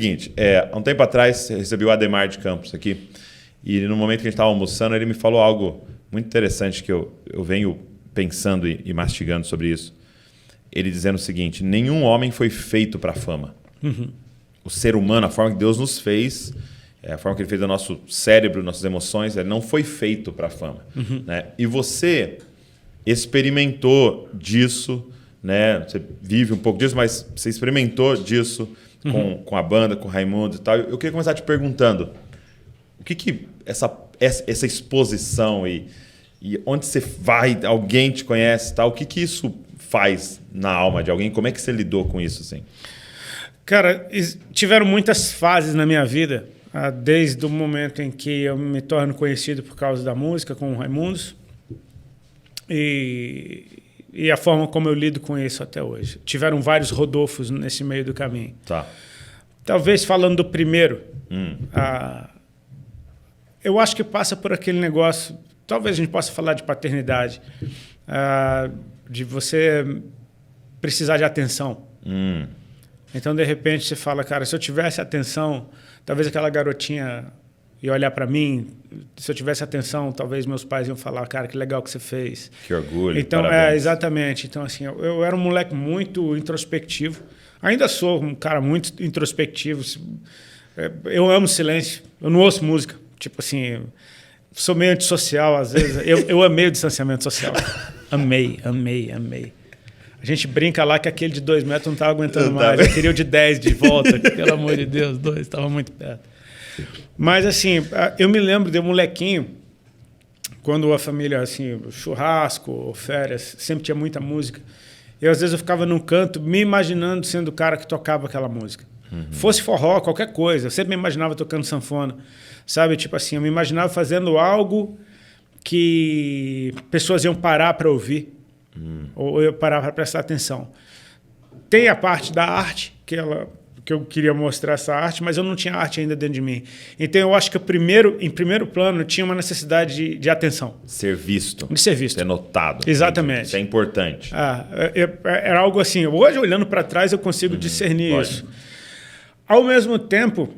Seguinte, há um tempo atrás eu recebi o Ademar de Campos aqui e no momento que a gente estava almoçando ele me falou algo muito interessante que eu venho pensando e mastigando sobre isso. Ele dizendo o seguinte: nenhum homem foi feito para a fama. Uhum. O ser humano, a forma que Deus nos fez, a forma que Ele fez o nosso cérebro, nossas emoções, ele não foi feito para a fama. Uhum. Né? E você experimentou disso, né? Você vive um pouco disso, mas você experimentou disso com a banda, com o Raimundos e tal. Eu queria começar te perguntando, o que essa exposição e onde você vai, alguém te conhece, tal, o que isso faz na alma de alguém? Como é que você lidou com isso, assim? Cara, tiveram muitas fases na minha vida, desde o momento em que eu me torno conhecido por causa da música, com o Raimundos, e a forma como eu lido com isso até hoje. Tiveram vários Rodolfos nesse meio do caminho. Tá. Talvez falando do primeiro, eu acho que passa por aquele negócio, talvez a gente possa falar de paternidade, de você precisar de atenção. Então, de repente, você fala, cara, se eu tivesse atenção, talvez aquela garotinha ia olhar para mim, se eu tivesse atenção, talvez meus pais iam falar, cara, que legal que você fez. Que orgulho, então, parabéns. Exatamente. Então, assim, eu era um moleque muito introspectivo. Ainda sou um cara muito introspectivo. Eu amo silêncio. Eu não ouço música. Tipo assim, sou meio antissocial às vezes. Eu amei o distanciamento social. Amei. A gente brinca lá que aquele de 2 metros não estava aguentando mais. Eu queria o de 10 de volta. Pelo amor de Deus, 2, estava muito perto. Mas, assim, eu me lembro de um molequinho, quando a família, assim, churrasco, férias, sempre tinha muita música. Às vezes, eu ficava num canto me imaginando sendo o cara que tocava aquela música. Fosse forró, qualquer coisa. Eu sempre me imaginava tocando sanfona. Sabe? Tipo assim, eu me imaginava fazendo algo que pessoas iam parar para ouvir. Ou eu parar para prestar atenção. Tem a parte da arte, que eu queria mostrar essa arte, mas eu não tinha arte ainda dentro de mim. Então, eu acho que em primeiro plano, tinha uma necessidade de atenção. Ser visto. De ser visto. Ser notado. Exatamente. Isso é importante. Era algo assim. Hoje, olhando para trás, eu consigo discernir isso. Ao mesmo tempo,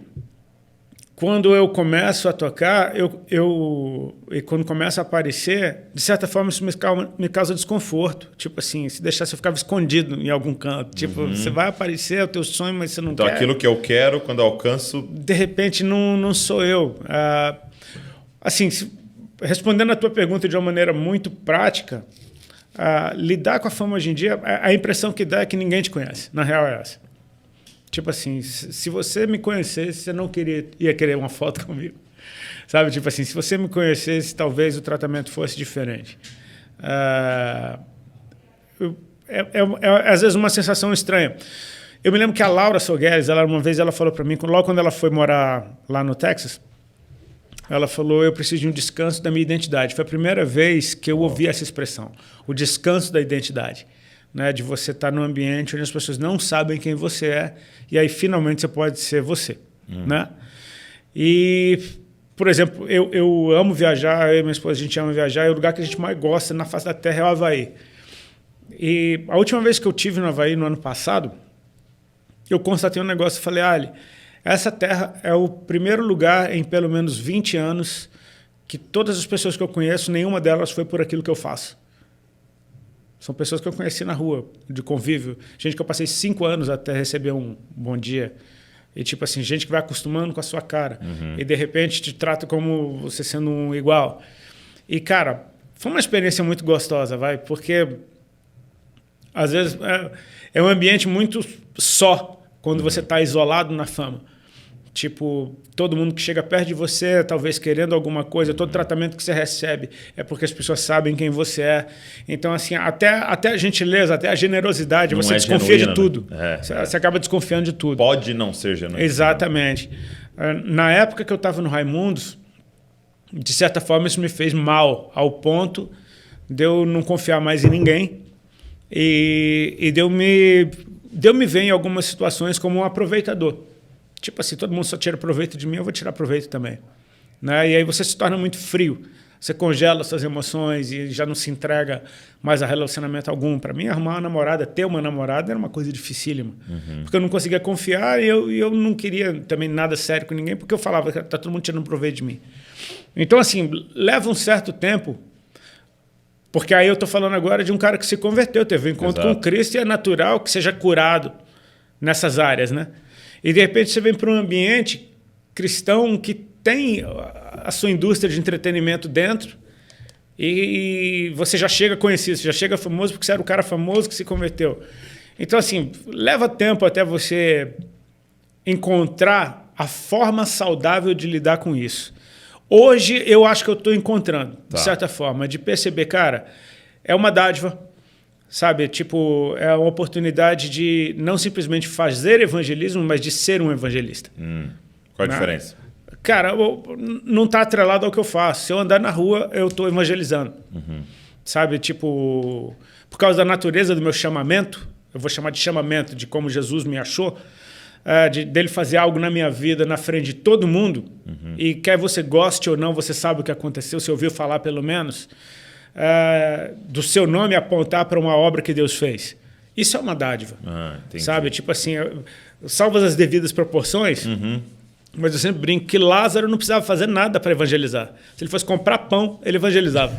quando eu começo a tocar, e quando começa a aparecer, de certa forma, isso me causa desconforto. Tipo assim, se deixasse, eu ficava escondido em algum canto. Tipo, você vai aparecer, é o teu sonho, mas você não quer. Então, aquilo que eu quero, quando eu alcanço... De repente, não sou eu. Assim, respondendo a tua pergunta de uma maneira muito prática, lidar com a fama hoje em dia, a impressão que dá é que ninguém te conhece. Na real, é essa. Tipo assim, se você me conhecesse, você não ia querer uma foto comigo. Sabe? Tipo assim, se você me conhecesse, talvez o tratamento fosse diferente. Às vezes, uma sensação estranha. Eu me lembro que a Laura Sogueres, uma vez ela falou para mim, logo quando ela foi morar lá no Texas, ela falou, eu preciso de um descanso da minha identidade. Foi a primeira vez que eu ouvi essa expressão, o descanso da identidade. Né, de você estar num ambiente onde as pessoas não sabem quem você é e aí finalmente você pode ser você. Né? E, por exemplo, eu amo viajar, eu e minha esposa, a gente ama viajar, e o lugar que a gente mais gosta na face da terra é o Havaí. E a última vez que eu estive no Havaí, no ano passado, eu constatei um negócio e falei, Ali, essa terra é o primeiro lugar em pelo menos 20 anos que todas as pessoas que eu conheço, nenhuma delas foi por aquilo que eu faço. São pessoas que eu conheci na rua, de convívio. Gente que eu passei 5 anos até receber um bom dia. E tipo assim, gente que vai acostumando com a sua cara. E de repente te trata como você sendo um igual. E cara, foi uma experiência muito gostosa, porque às vezes é um ambiente muito só quando você está isolado na fama. Tipo, todo mundo que chega perto de você, talvez querendo alguma coisa, todo tratamento que você recebe é porque as pessoas sabem quem você é. Então, assim, até a gentileza, até a generosidade, você desconfia de tudo. Você acaba desconfiando de tudo. Pode não ser genuíno. Exatamente. Na época que eu estava no Raimundos, de certa forma, isso me fez mal, ao ponto de eu não confiar mais em ninguém e de eu me ver em algumas situações como um aproveitador. Tipo assim, todo mundo só tira proveito de mim, eu vou tirar proveito também. Né? E aí você se torna muito frio. você congela suas emoções e já não se entrega mais a relacionamento algum. Para mim, arrumar uma namorada, ter uma namorada, era uma coisa dificílima. Porque eu não conseguia confiar e eu não queria também nada sério com ninguém, porque eu falava que tá todo mundo tirando proveito de mim. Então, assim, leva um certo tempo, porque aí eu estou falando agora de um cara que se converteu, teve um encontro com Cristo e é natural que seja curado nessas áreas, né? E, de repente, você vem para um ambiente cristão que tem a sua indústria de entretenimento dentro e você já chega conhecido, você já chega famoso porque você era o cara famoso que se converteu. Então, assim, leva tempo até você encontrar a forma saudável de lidar com isso. Hoje, eu acho que eu estou encontrando, de certa forma, de perceber, cara, é uma dádiva, sabe? Tipo, é uma oportunidade de não simplesmente fazer evangelismo, mas de ser um evangelista. Qual a diferença? Cara, não está atrelado ao que eu faço. Se eu andar na rua, eu estou evangelizando. Sabe? Tipo, por causa da natureza do meu chamamento, eu vou chamar de chamamento, de como Jesus me achou, dele fazer algo na minha vida, na frente de todo mundo, e quer você goste ou não, você sabe o que aconteceu, você ouviu falar pelo menos, do seu nome apontar para uma obra que Deus fez. Isso é uma dádiva. Sabe? Tipo assim, salvas as devidas proporções, mas eu sempre brinco que Lázaro não precisava fazer nada para evangelizar. Se ele fosse comprar pão, ele evangelizava.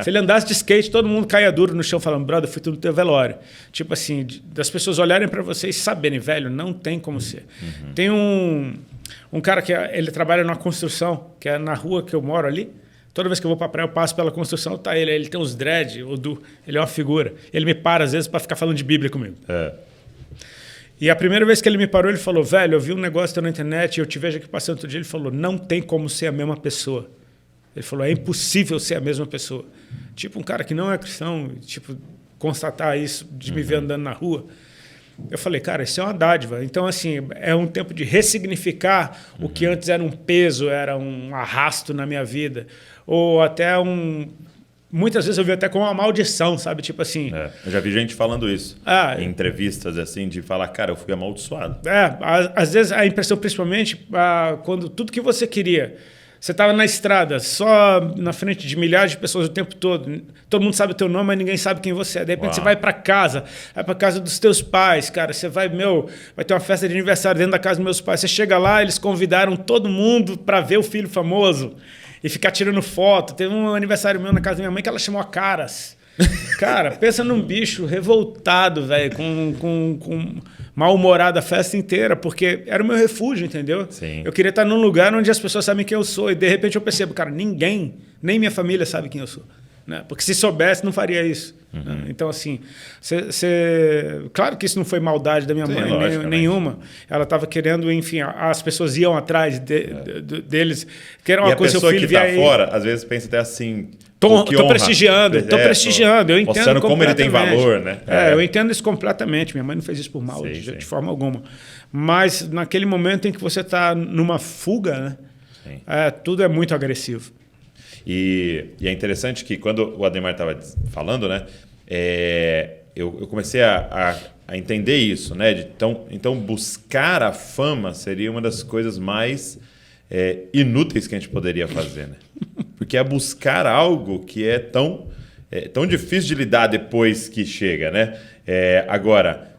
Se ele andasse de skate, todo mundo caía duro no chão falando, brother, fui tudo no teu velório. Tipo assim, das pessoas olharem para você e saberem, velho, não tem como ser. Tem um cara que ele trabalha numa construção, que é na rua que eu moro ali. Toda vez que eu vou para a praia, eu passo pela construção, tá ele. Ele tem uns dread, ele é uma figura. Ele me para às vezes para ficar falando de Bíblia comigo. E a primeira vez que ele me parou, ele falou, velho, eu vi um negócio na internet, eu te vejo aqui passando outro dia. Ele falou, não tem como ser a mesma pessoa. Ele falou, é impossível ser a mesma pessoa. Tipo, um cara que não é cristão, tipo, constatar isso, de me ver andando na rua. Eu falei, cara, isso é uma dádiva. Então, assim, é um tempo de ressignificar o que antes era um peso, era um arrasto na minha vida. Ou até muitas vezes eu vi até como uma maldição, sabe? Tipo assim... eu já vi gente falando isso em entrevistas, assim, de falar, cara, eu fui amaldiçoado. Às vezes a impressão, principalmente, quando tudo que você queria, você estava na estrada, só na frente de milhares de pessoas o tempo todo, todo mundo sabe o teu nome, mas ninguém sabe quem você é. De repente você vai para casa dos teus pais, cara, você vai ter uma festa de aniversário dentro da casa dos meus pais, você chega lá, eles convidaram todo mundo para ver o filho famoso, e ficar tirando foto. Teve um aniversário meu na casa da minha mãe que ela chamou a Caras. Cara, pensa num bicho revoltado, velho, com mal-humorado a festa inteira, porque era o meu refúgio, entendeu? Sim. Eu queria estar num lugar onde as pessoas sabem quem eu sou, e de repente eu percebo, cara, ninguém, nem minha família sabe quem eu sou. Né? Porque se soubesse, não faria isso. Né? Então, assim, claro que isso não foi maldade da minha mãe, nenhuma. Ela estava querendo, enfim, as pessoas iam atrás deles. Que era uma e coisa, a pessoa que está fora, às vezes pensa até assim... Estou prestigiando, eu entendo mostrando como ele tem valor, né? Eu entendo isso completamente. Minha mãe não fez isso por mal, de forma alguma. Mas naquele momento em que você está numa fuga, né? Tudo é muito agressivo. E é interessante que quando o Ademar estava falando, né, eu comecei a entender isso, né? Então, buscar a fama seria uma das coisas mais inúteis que a gente poderia fazer, né? Porque é buscar algo que é tão difícil de lidar depois que chega, né? Agora,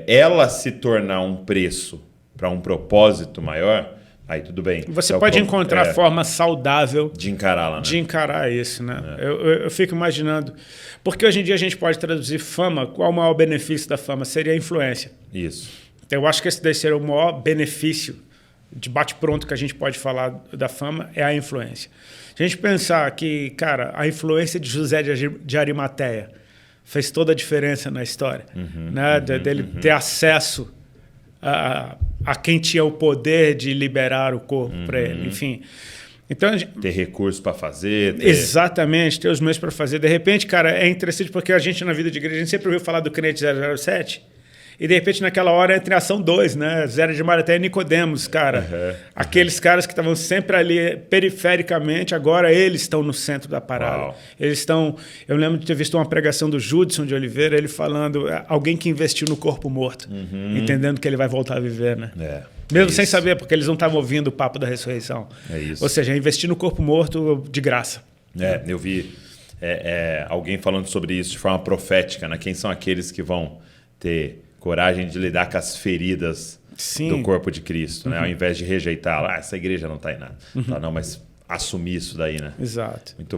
ela se tornar um preço para um propósito maior... Aí tudo bem. Você pode encontrar a forma saudável de encará-la, né? De encarar isso, né? Eu fico imaginando. Porque hoje em dia a gente pode traduzir fama. Qual o maior benefício da fama? Seria a influência. Isso. Eu acho que esse daí seria o maior benefício de bate-pronto que a gente pode falar da fama, é a influência. Se a gente pensar que, cara, a influência de José de Arimateia fez toda a diferença na história, né? Dele ter acesso a quem tinha o poder de liberar o corpo para ele, enfim. Então, ter recursos para fazer. Exatamente, ter os meios para fazer. De repente, cara, é interessante porque a gente na vida de igreja, a gente sempre ouviu falar do crente 007 e de repente naquela hora entra em ação 2, né? Zé de Arimateia e Nicodemos, cara. Aqueles caras que estavam sempre ali perifericamente, agora eles estão no centro da parada. Uau. Eles estão... Eu lembro de ter visto uma pregação do Judson de Oliveira, ele falando, alguém que investiu no corpo morto, entendendo que ele vai voltar a viver, né? Mesmo sem saber, porque eles não estavam ouvindo o papo da ressurreição. É isso. Ou seja, investir no corpo morto de graça. Eu vi alguém falando sobre isso de forma profética, né? Quem são aqueles que vão ter coragem de lidar com as feridas do corpo de Cristo, né? Ao invés de rejeitar, essa igreja não está em nada. Tá, não, mas assumir isso daí, né? Exato. Muito bom.